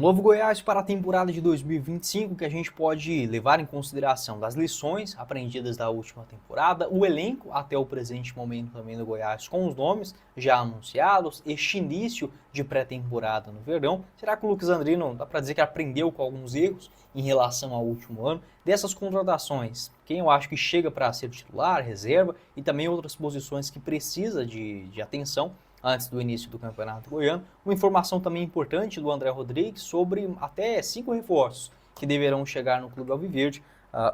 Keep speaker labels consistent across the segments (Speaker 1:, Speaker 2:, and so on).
Speaker 1: Novo Goiás para a temporada de 2025, que a gente pode levar em consideração das lições aprendidas da última temporada, o elenco até o presente momento também do Goiás com os nomes já anunciados, este início de pré-temporada no verão. Será que o Lucas Andrino dá para dizer que aprendeu com alguns erros em relação ao último ano? Dessas contratações, quem eu acho que chega para ser titular, reserva e também outras posições que precisa de atenção antes do início do Campeonato Goiano. Uma informação também importante do André Rodrigues sobre até 5 reforços que deverão chegar no Clube Alviverde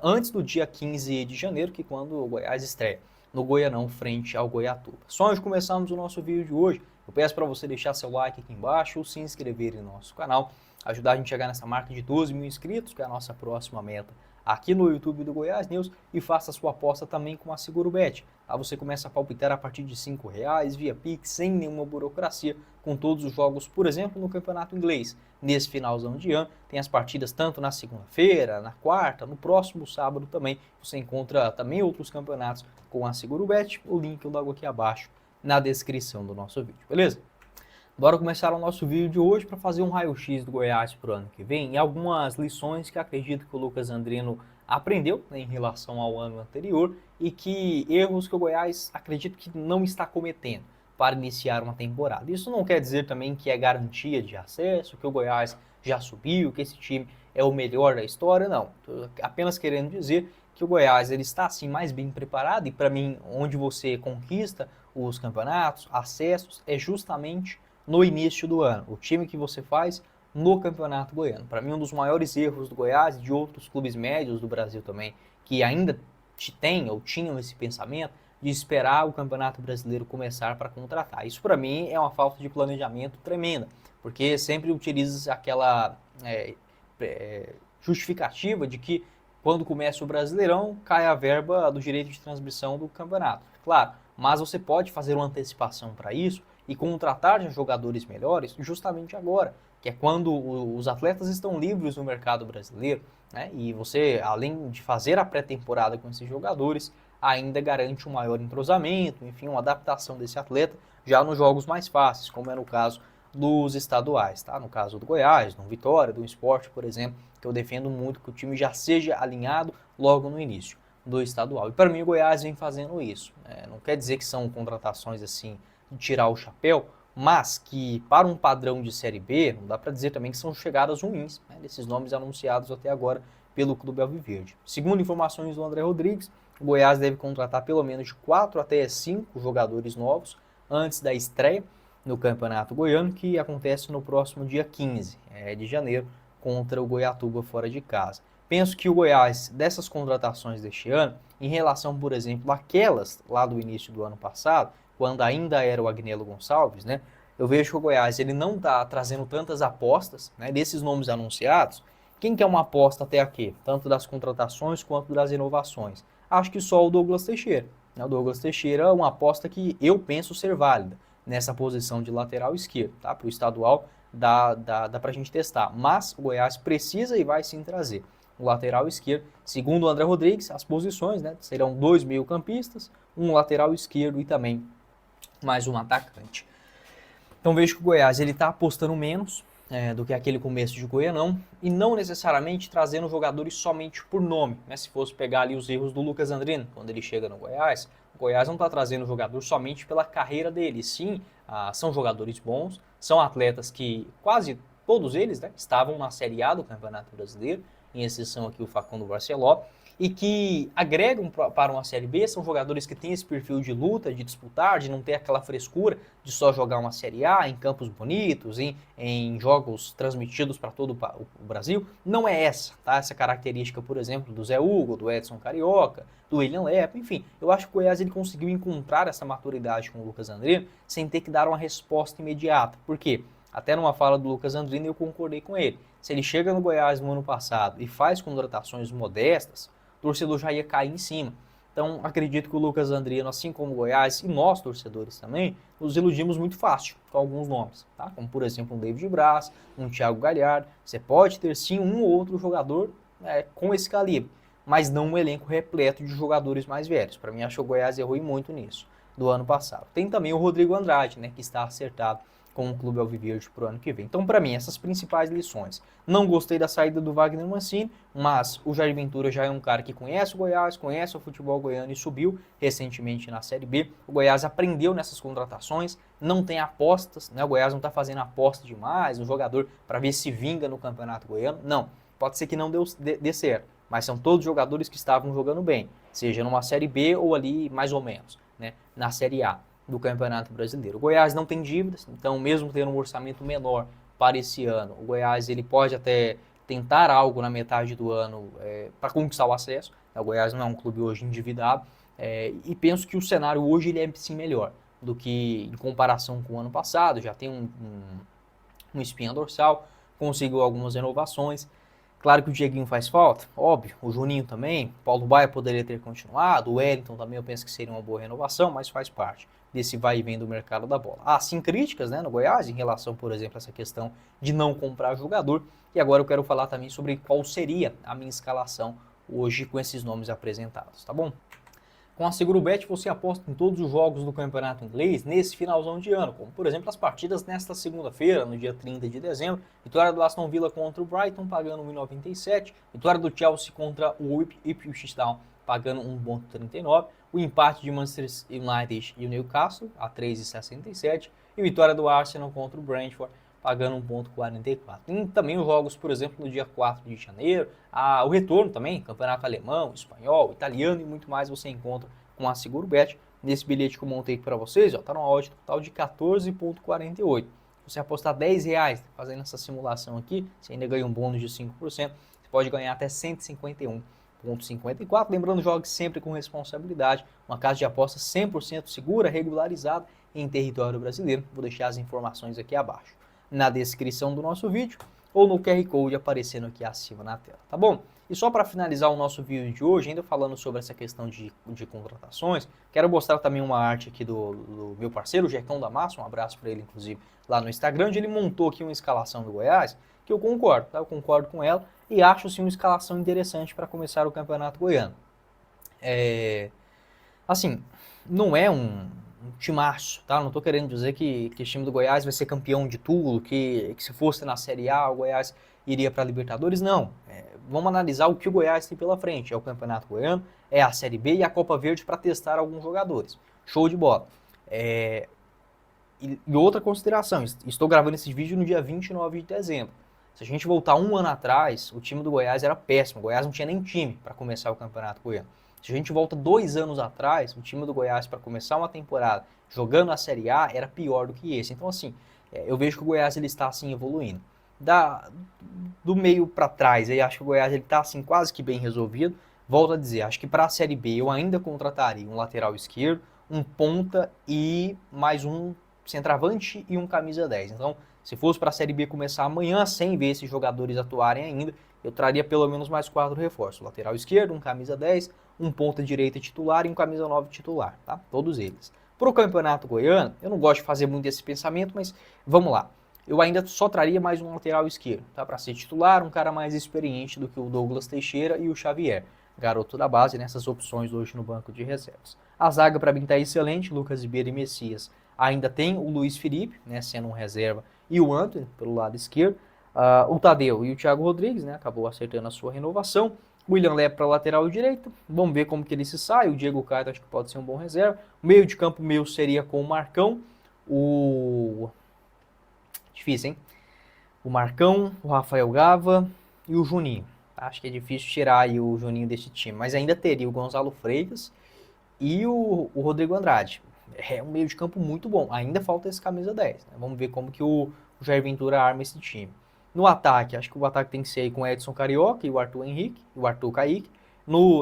Speaker 1: antes do dia 15 de janeiro, que é quando o Goiás estreia no Goianão frente ao Goiatuba. Só antes de começarmos o nosso vídeo de hoje, eu peço para você deixar seu like aqui embaixo, se inscrever no nosso canal, ajudar a gente a chegar nessa marca de 12 mil inscritos, que é a nossa próxima meta aqui no YouTube do Goiás News, e faça a sua aposta também com a SeguroBet. Lá você começa a palpitar a partir de R$5 via Pix, sem nenhuma burocracia, com todos os jogos, por exemplo, no Campeonato Inglês. Nesse finalzão de ano, tem as partidas tanto na segunda-feira, na quarta, no próximo sábado também. Você encontra também outros campeonatos com a SeguroBet. O link eu logo aqui abaixo na descrição do nosso vídeo, beleza? Bora começar o nosso vídeo de hoje para fazer um raio-x do Goiás para o ano que vem e algumas lições que acredito que o Lucas Andrino aprendeu, né, em relação ao ano anterior e que erros que o Goiás acredito que não está cometendo para iniciar uma temporada. Isso não quer dizer também que é garantia de acesso, que o Goiás já subiu, que esse time é o melhor da história, não. Estou apenas querendo dizer que o Goiás ele está assim mais bem preparado e para mim onde você conquista os campeonatos, acessos, é justamente no início do ano, o time que você faz no Campeonato Goiano. Para mim, um dos maiores erros do Goiás e de outros clubes médios do Brasil também, que ainda têm ou tinham esse pensamento de esperar o Campeonato Brasileiro começar para contratar. Isso para mim é uma falta de planejamento tremenda, porque sempre utiliza aquela justificativa de que quando começa o Brasileirão, cai a verba do direito de transmissão do campeonato. Claro, mas você pode fazer uma antecipação para isso e contratar jogadores melhores justamente agora, que é quando os atletas estão livres no mercado brasileiro, né? E você, além de fazer a pré-temporada com esses jogadores, ainda garante um maior entrosamento, enfim, uma adaptação desse atleta já nos jogos mais fáceis, como é no caso dos estaduais, tá? No caso do Goiás, do Vitória, do Sport, por exemplo, que eu defendo muito que o time já seja alinhado logo no início do estadual. E para mim o Goiás vem fazendo isso. Não quer dizer que são contratações assim de tirar o chapéu, mas que para um padrão de Série B, não dá para dizer também que são chegadas ruins, né, desses nomes anunciados até agora pelo Clube Alviverde. Segundo informações do André Rodrigues, o Goiás deve contratar pelo menos de 4 até 5 jogadores novos antes da estreia no Campeonato Goiano, que acontece no próximo dia 15 de janeiro, contra o Goiatuba fora de casa. Penso que o Goiás, dessas contratações deste ano, em relação, por exemplo, àquelas lá do início do ano passado, quando ainda era o Agnello Gonçalves, né? Eu vejo que o Goiás ele não está trazendo tantas apostas, né, desses nomes anunciados. Quem que é uma aposta até aqui? Tanto das contratações quanto das inovações. Acho que só o Douglas Teixeira. O Douglas Teixeira é uma aposta que eu penso ser válida nessa posição de lateral esquerdo, tá? Para o estadual dá para a gente testar. Mas o Goiás precisa e vai sim trazer o lateral esquerdo. Segundo o André Rodrigues, as posições, né, serão 2 meio-campistas, um lateral esquerdo e também mais um atacante. Então vejo que o Goiás ele está apostando menos do que aquele começo de Goianão e não necessariamente trazendo jogadores somente por nome, né? Se fosse pegar ali os erros do Lucas Andrino, quando ele chega no Goiás, o Goiás não está trazendo jogador somente pela carreira dele, sim, são jogadores bons, são atletas que quase todos eles, né, estavam na Série A do Campeonato Brasileiro, em exceção aqui o Facundo Barceló, e que agregam para uma Série B, são jogadores que têm esse perfil de luta, de disputar, de não ter aquela frescura de só jogar uma Série A em campos bonitos, em jogos transmitidos para todo o Brasil. Não é essa, tá? Essa característica, por exemplo, do Zé Hugo, do Edson Carioca, do William Lepo, enfim. Eu acho que o Goiás ele conseguiu encontrar essa maturidade com o Lucas Andrino sem ter que dar uma resposta imediata. Por quê? Até numa fala do Lucas Andrino eu concordei com ele. Se ele chega no Goiás no ano passado e faz contratações modestas, o torcedor já ia cair em cima. Então, acredito que o Lucas Andrino, assim como o Goiás e nós, torcedores também, nos iludimos muito fácil com alguns nomes, tá? Como, por exemplo, um David Braz, um Thiago Galhardo. Você pode ter, sim, um ou outro jogador com esse calibre, mas não um elenco repleto de jogadores mais velhos. Para mim, acho que o Goiás errou muito nisso, do ano passado. Tem também o Rodrigo Andrade, né, que está acertado com o clube alviverde para o ano que vem. Então, para mim, essas principais lições. Não gostei da saída do Wagner Mancini, mas o Jair Ventura já é um cara que conhece o Goiás, conhece o futebol goiano e subiu recentemente na Série B. O Goiás aprendeu nessas contratações, não tem apostas, né? O Goiás não está fazendo aposta demais, um jogador para ver se vinga no Campeonato Goiano. Não, pode ser que não dê certo, mas são todos jogadores que estavam jogando bem, seja numa Série B ou ali mais ou menos, né? Na Série A do Campeonato Brasileiro. O Goiás não tem dívidas, então mesmo tendo um orçamento menor para esse ano, o Goiás ele pode até tentar algo na metade do ano para conquistar o acesso. O Goiás não é um clube hoje endividado e penso que o cenário hoje ele é sim melhor do que em comparação com o ano passado. Já tem um espinha dorsal, conseguiu algumas renovações. Claro que o Dieguinho faz falta, óbvio, o Juninho também, o Paulo Baia poderia ter continuado, o Wellington também eu penso que seria uma boa renovação, mas faz parte desse vai e vem do mercado da bola. Há sim críticas, né, no Goiás em relação, por exemplo, a essa questão de não comprar jogador, e agora eu quero falar também sobre qual seria a minha escalação hoje com esses nomes apresentados, tá bom? Com a Segurubet você aposta em todos os jogos do Campeonato Inglês nesse finalzão de ano, como por exemplo as partidas nesta segunda-feira, no dia 30 de dezembro, vitória do Aston Villa contra o Brighton pagando 1,97, vitória do Chelsea contra o Ipswich Town pagando 1,39, o empate de Manchester United e o Newcastle a 3,67 e vitória do Arsenal contra o Brentford pagando 1,44. Tem também os jogos, por exemplo, no dia 4 de janeiro, o retorno também, campeonato alemão, espanhol, italiano e muito mais você encontra com a Segurubet. Nesse bilhete que eu montei aqui para vocês, está no odd total de 14,48. Se você apostar R$10 fazendo essa simulação aqui, você ainda ganha um bônus de 5%, você pode ganhar até 151,54. Lembrando, jogue sempre com responsabilidade, uma casa de apostas 100% segura, regularizada em território brasileiro. Vou deixar as informações aqui abaixo na descrição do nosso vídeo ou no QR Code aparecendo aqui acima na tela, tá bom? E só para finalizar o nosso vídeo de hoje, ainda falando sobre essa questão de contratações, quero mostrar também uma arte aqui do meu parceiro, o Jecão da Massa, um abraço para ele, inclusive, lá no Instagram, onde ele montou aqui uma escalação do Goiás, que eu concordo, tá? Eu concordo com ela e acho, sim, uma escalação interessante para começar o Campeonato Goiano. Assim, não é um timaço, tá? Não tô querendo dizer que o time do Goiás vai ser campeão de tudo, que se fosse na Série A o Goiás iria para a Libertadores, não. Vamos analisar o que o Goiás tem pela frente. É o Campeonato Goiano, é a Série B e a Copa Verde para testar alguns jogadores. Show de bola. E outra consideração, estou gravando esse vídeo no dia 29 de dezembro. Se a gente voltar um ano atrás, o time do Goiás era péssimo. O Goiás não tinha nem time para começar o Campeonato Goiano. Se a gente volta 2 anos atrás, o time do Goiás, para começar uma temporada jogando a Série A, era pior do que esse. Então, assim, eu vejo que o Goiás ele está, assim, evoluindo. Do meio para trás, aí acho que o Goiás está, assim, quase que bem resolvido. Volto a dizer, acho que para a Série B eu ainda contrataria um lateral esquerdo, um ponta e mais um centroavante e um camisa 10. Então, se fosse para a Série B começar amanhã, sem ver esses jogadores atuarem ainda, eu traria pelo menos mais 4 reforços. Lateral esquerdo, um camisa 10, um ponta direita titular e um camisa 9 titular, tá? Todos eles. Para o Campeonato Goiano, eu não gosto de fazer muito esse pensamento, mas vamos lá. Eu ainda só traria mais um lateral esquerdo, tá? Para ser titular, um cara mais experiente do que o Douglas Teixeira e o Xavier, garoto da base, nessas opções hoje no banco de reservas. A zaga para mim está excelente, Lucas Ribeiro e Messias. Ainda tem o Luiz Felipe, né, sendo um reserva, e o Antony pelo lado esquerdo. O Tadeu e o Thiago Rodrigues, né, acabou acertando a sua renovação. O William Lé para lateral direito, vamos ver como que ele se sai. O Diego Caio acho que pode ser um bom reserva. O meio de campo meu seria com o Marcão, difícil, hein? O Marcão, o Rafael Gava e o Juninho. Acho que é difícil tirar aí o Juninho desse time, mas ainda teria o Gonzalo Freitas e o Rodrigo Andrade. É um meio de campo muito bom. Ainda falta esse camisa 10. Né? Vamos ver como que o Jair Ventura arma esse time. No ataque, acho que o ataque tem que ser aí com o Edson Carioca e o Arthur Henrique, o Arthur Kaique.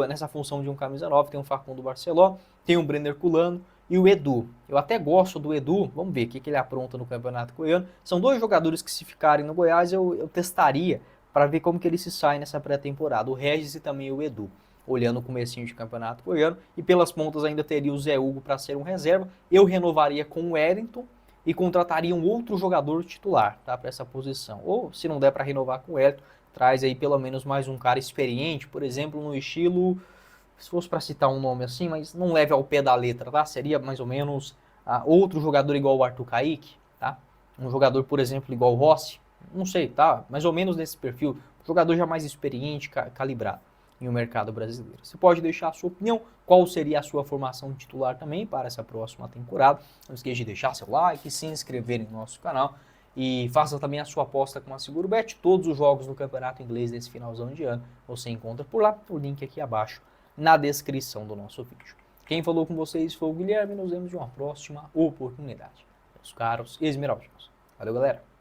Speaker 1: Nessa função de um camisa 9 tem o Facundo Barceló, tem o Brenner Culano e o Edu. Eu até gosto do Edu, vamos ver o que ele apronta no Campeonato Goiano. São 2 jogadores que se ficarem no Goiás eu testaria para ver como que ele se sai nessa pré-temporada. O Regis e também o Edu, olhando o comecinho de Campeonato Goiano. E pelas pontas ainda teria o Zé Hugo para ser um reserva. Eu renovaria com o Wellington e contrataria um outro jogador titular, tá, para essa posição. Ou, se não der para renovar com o Wellington, traz aí pelo menos mais um cara experiente, por exemplo, no estilo, se fosse para citar um nome assim, mas não leve ao pé da letra, tá? Seria mais ou menos outro jogador igual o Arthur Kaique, tá? Um jogador, por exemplo, igual o Rossi, não sei, tá? Mais ou menos nesse perfil, um jogador já mais experiente, calibrado em o mercado brasileiro. Você pode deixar a sua opinião, qual seria a sua formação titular também para essa próxima temporada. Não esqueça de deixar seu like, se inscrever no nosso canal e faça também a sua aposta com a SeguroBet. Todos os jogos do Campeonato Inglês desse finalzão de ano você encontra por lá, o link aqui abaixo na descrição do nosso vídeo. Quem falou com vocês foi o Guilherme, nos vemos em uma próxima oportunidade. Meus caros esmeraldinos. Valeu, galera!